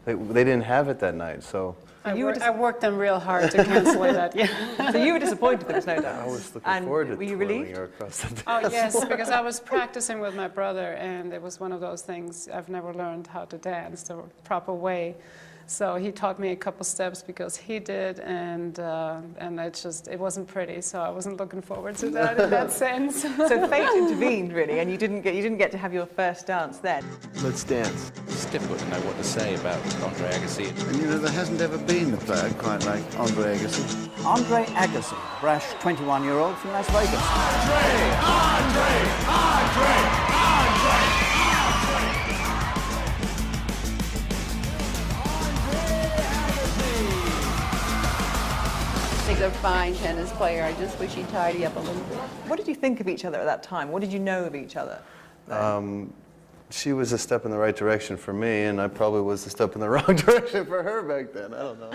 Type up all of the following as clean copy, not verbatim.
They didn't have it that night, so... I worked them real hard to cancel that, yeah. So you were disappointed there was no dance? I was looking forward to were you twirling relieved? her across the dance. Oh yes, because I was practicing with my brother, and it was one of those things, I've never learned how to dance the proper way. So he taught me a couple steps because he did, and it wasn't pretty. So I wasn't looking forward to that in that sense. So fate intervened really, and you didn't get to have your first dance then. Let's dance. Stiff wouldn't know what to say about Andre Agassi. And you know, there hasn't ever been a player quite like Andre Agassi. Andre Agassi, brash 21-year-old from Las Vegas. Andre! He's a fine tennis player. I just wish he'd tidy up a little bit. What did you think of each other at that time? What did you know of each other? She was a step in the right direction for me, and I probably was a step in the wrong direction for her back then. I don't know.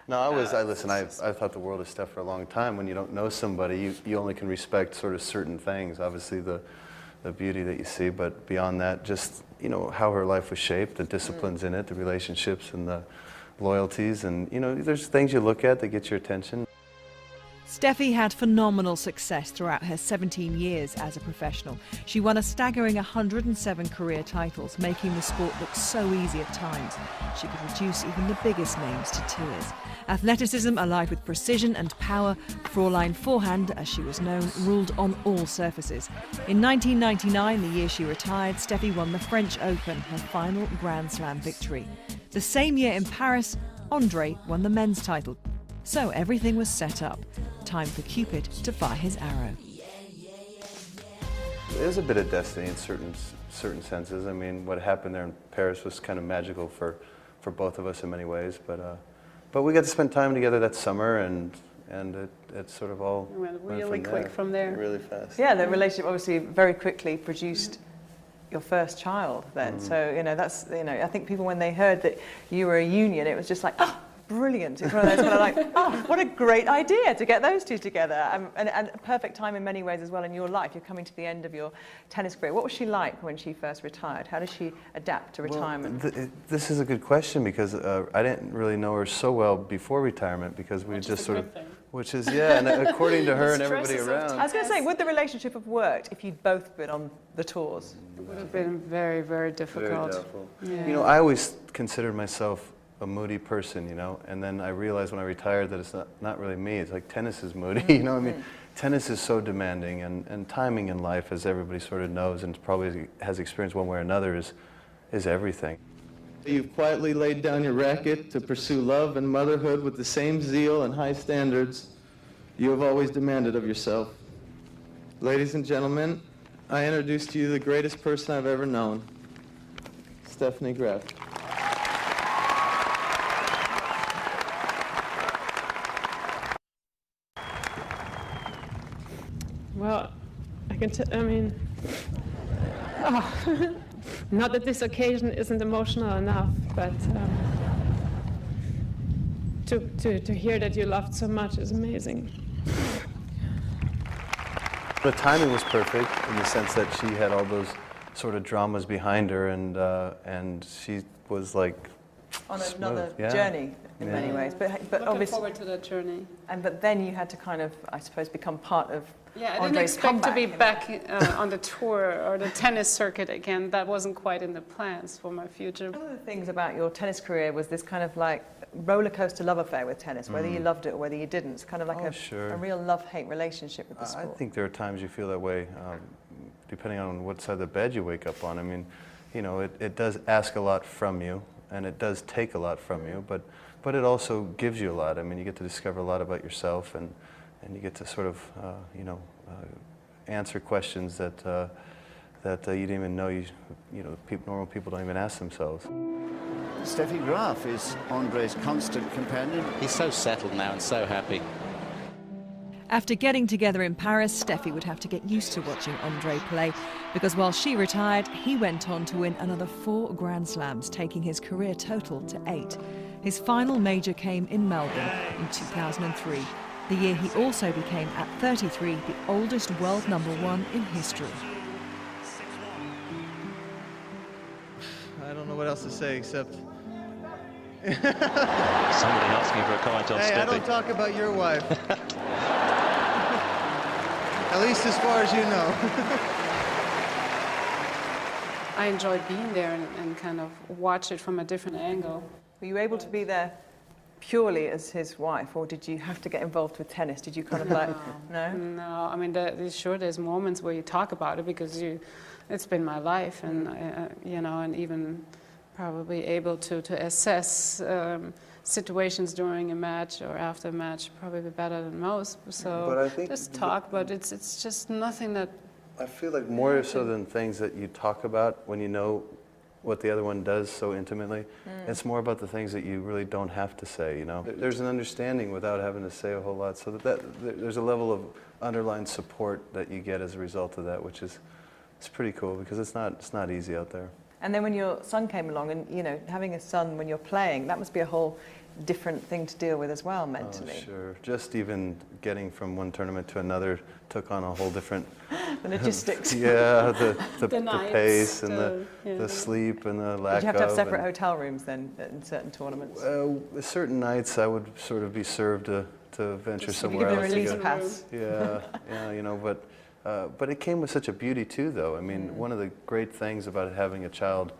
No, I thought the world of Ste for a long time. When you don't know somebody, you only can respect sort of certain things. Obviously, the beauty that you see, but beyond that, just, you know, how her life was shaped, the disciplines in it, the relationships and the loyalties, and, you know, there's things you look at that get your attention. Steffi had phenomenal success throughout her 17 years as a professional. She won a staggering 107 career titles, making the sport look so easy at times. She could reduce even the biggest names to tears. Athleticism, allied with precision and power, Fräulein Forehand, as she was known, ruled on all surfaces. In 1999, the year she retired, Steffi won the French Open, her final Grand Slam victory. The same year in Paris, Andre won the men's title. So everything was set up. Time for Cupid to fire his arrow. There's a bit of destiny in certain senses. I mean, what happened there in Paris was kind of magical for both of us in many ways. But we got to spend time together that summer, and it sort of all went really quick from there. Really fast. Yeah, the relationship obviously very quickly produced your first child then. So, you know, that's, you know, I think people, when they heard that you were a union, it was just like, oh, brilliant. It's one of those kind of like, oh, what a great idea to get those two together. And a perfect time in many ways as well in your life. You're coming to the end of your tennis career. What was she like when she first retired? How did she adapt to retirement? Well, this is a good question, because I didn't really know her so well before retirement, because we just sort of, which is, yeah, and according to her and everybody around. I was going to say, would the relationship have worked if you'd both been on the tours? It would have been very, very difficult. Very doubtful. Yeah. You know, I always considered myself a moody person, you know, and then I realized when I retired that it's not really me. It's like tennis is moody, you know what I mean? Tennis is so demanding, and timing in life, as everybody sort of knows and probably has experienced one way or another, is everything. You've quietly laid down your racket to pursue love and motherhood with the same zeal and high standards you have always demanded of yourself. Ladies and gentlemen, I introduce to you the greatest person I've ever known, Stephanie Graf. Well, I mean, not that this occasion isn't emotional enough, but to hear that you loved so much is amazing. The timing was perfect in the sense that she had all those sort of dramas behind her, and she was like on smooth. another Yeah. journey in many ways. But Looking obviously, forward to that journey. but then you had to kind of, I suppose, become part of Yeah, I didn't Andre's expect to comeback, be you know. back on the tour or the tennis circuit again. That wasn't quite in the plans for my future. One of the things about your tennis career was this kind of like roller coaster love affair with tennis, whether you loved it or whether you didn't. It's kind of like a real love-hate relationship with the sport. I think there are times you feel that way, depending on what side of the bed you wake up on. I mean, you know, it does ask a lot from you, and it does take a lot from you, but it also gives you a lot. I mean, you get to discover a lot about yourself, and you get to sort of, you know, answer questions that you didn't even know normal people don't even ask themselves. Steffi Graf is Andre's constant companion. He's so settled now and so happy. After getting together in Paris, Steffi would have to get used to watching Andre play, because while she retired, he went on to win another 4 Grand Slams, taking his career total to 8. His final major came in Melbourne in 2003, the year he also became, at 33, the oldest world #1 in history. I don't know what else to say except... Somebody asking for a comment on Hey, Steffi. I don't talk about your wife. At least as far as you know. I enjoyed being there and kind of watch it from a different angle. Were you able to be there purely as his wife, or did you have to get involved with tennis? Did you kind of like, no? No, I mean, sure, there's moments where you talk about it because it's been my life, and you know, and even probably able to assess situations during a match or after a match probably better than most. So But I think just talk, but it's just nothing that. I feel like more so than things that you talk about when you know what the other one does so intimately. It's more about the things that you really don't have to say, you know. There's an understanding without having to say a whole lot, so there's a level of underlying support that you get as a result of that, which is it's pretty cool because it's not easy out there. And then when your son came along, and you know, having a son when you're playing, that must be a whole different thing to deal with as well mentally. Oh, sure. Just even getting from one tournament to another took on a whole different... The logistics. Yeah, the nights, pace and the sleep and the lack of... Did you have to have separate hotel rooms then in certain tournaments? Certain nights I would sort of be served to venture somewhere give else. you a release to go. pass. Yeah, you know, but it came with such a beauty too, though. I mean, one of the great things about having a child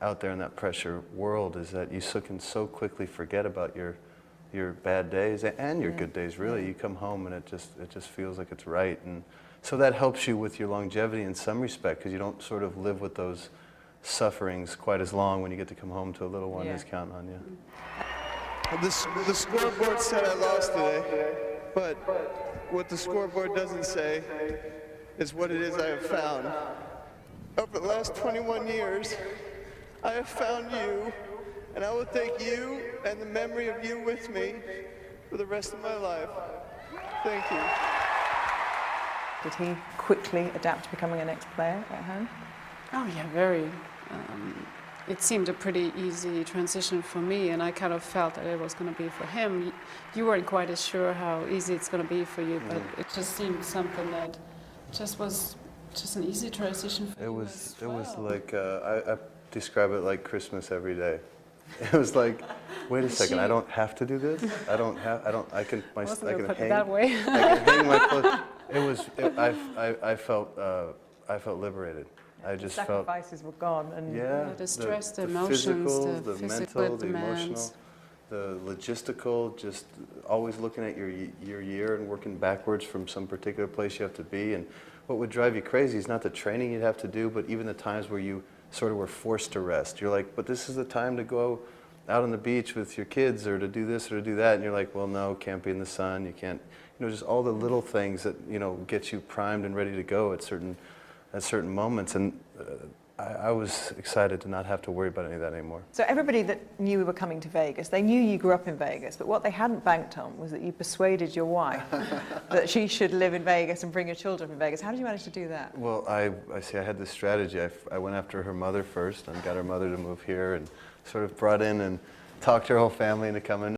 out there in that pressure world is that you can so quickly forget about your bad days and your good days. Really, you come home and it just feels like it's right, and so that helps you with your longevity in some respect because you don't sort of live with those sufferings quite as long when you get to come home to a little one who's counting on you. The scoreboard said I lost today, but what the scoreboard doesn't say is what it is I have found. Over the last 21 years, I have found you, and I will take you and the memory of you with me for the rest of my life. Thank you. Did he quickly adapt to becoming an ex-player at home? Oh yeah, very. It seemed a pretty easy transition for me, and I kind of felt that it was going to be for him. You weren't quite as sure how easy it's going to be for you, but it just seemed something that was just an easy transition for you. It was like I describe it like Christmas every day. It was like, wait a second, I don't have to do this. I can hang that way. I can hang my clothes. I felt liberated. I just felt sacrifices were gone, and the stress, the emotions, the mental, the emotional, the logistical. Just always looking at your year and working backwards from some particular place you have to be. And what would drive you crazy is not the training you'd have to do, but even the times where you sort of were forced to rest. You're like, but this is the time to go out on the beach with your kids, or to do this or to do that. And you're like, well, no, can't be in the sun. You can't. You know, just all the little things that get you primed and ready to go at certain moments, and I was excited to not have to worry about any of that anymore. So everybody that knew we were coming to Vegas, they knew you grew up in Vegas, but what they hadn't banked on was that you persuaded your wife that she should live in Vegas and bring your children from Vegas. How did you manage to do that? Well, I had this strategy. I went after her mother first and got her mother to move here, and sort of brought in and talked her whole family into coming.